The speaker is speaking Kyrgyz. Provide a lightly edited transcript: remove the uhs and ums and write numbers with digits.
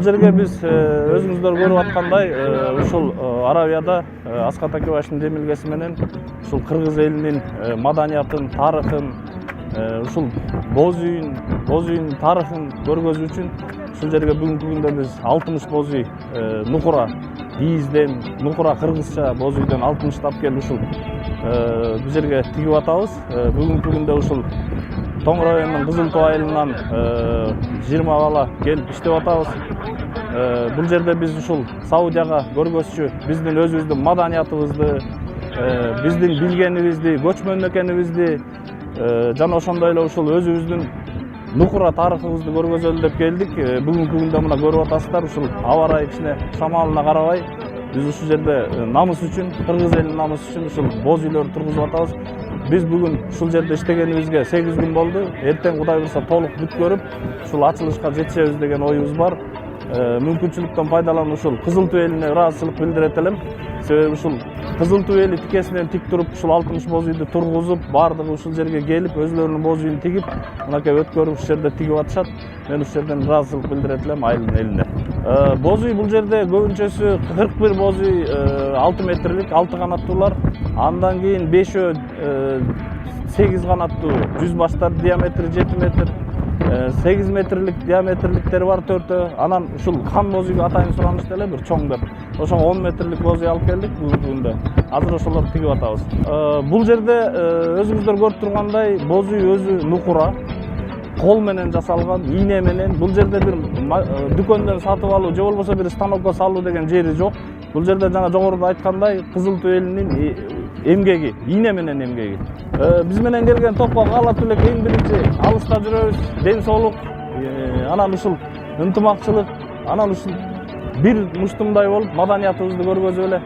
жерге биз өзүңүздөр көрүп аткандай ушул Аравияда Аскат Акебаевичтин демилгеси менен ушул кыргыз элинин маданиятын, тарыхын, ушул боз үйүн тарыхын көргөзүү үчүн ушул жерге бүгүнкү күндө биз 60 боз үй нукура бийизден, нукура кыргызча боз үйдөн 60 келип ушул бул жерге тигип атабыз. Бүгүнкү күндө ушул Тоң районунун Кызыл Тоо айылынан 20 бала келип иштеп атабыз. Бул жерде биз ушул Саудияга көргөзчү биздин өзүбүздүн маданиятыбызды, биздин билгенибизди, көчмөн экенибизди жана ошондой эле ушул өзүбүздүн нукура тарыхыбызды көргөзөлү деп келдик. Бүгүнкү күндө мына көрүп атасыздар, ушул аба ырайы кичине шамалына карабай биз ушул жерде намыс үчүн, кыргыз элинин намысы үчүн ушул боз үйлөрдү тургузуп атабыз. Биз бүгүн ушул жерде иштегенибизге 8 күн болду. Эртең Кудай буйрса толук бүт көрүп, ушул ачылышка жетишебиз деген оюбуз бар. Мүмкүнчүлүктөн пайдаланып ушул Кызыл Туу элине ыраазычылык билдирет элем. Себеби ушул Кызыл Туу эли тикесинен тик туруп, ушул 60 боз үйдү тургузуп, баардыгы ушул жерге келип, өзлөрүнүн боз үйүн тигип, мынакей өткөрүп ушул жерде тигип атышат. Мен ушул жерден ыраазычылык билдирет элем айылдын элине. Боз үй бул жерде көбүнчөсү 41 боз үй 6 метрлик, 6 канаттуулар. Андан кийин 5 8 канаттуу 100 баштар диаметри 7 метр, 8 метрлик диаметрликтери бар 4. Анан ушул хан боз үйгө атайын суранычта эле бир чоң деп. Ошого 10 метрлик боз үй алып келдик бүгүнкү күндө. Азыр ошолорду тигип атабыз. Бул жерде өзүңүздөр көрүп тургандай боз үй өзү нукура, кол менен жасалган, ийне менен. Бул жерде бир дүкөндөн сатып алуу же болбосо бир станокко салуу деген жери жок. Бул жерде жана жогоруда айткандай Кызыл Туу элинин эмгеги, ийне менен эмгеги. Биз менен келген топко каалап элек эң биринчи алыста жүрөбүз, ден соолук, анан ушул ынтымакчылык, анан ушул бир муштумдай болуп маданиятыбызды көргөзүп эле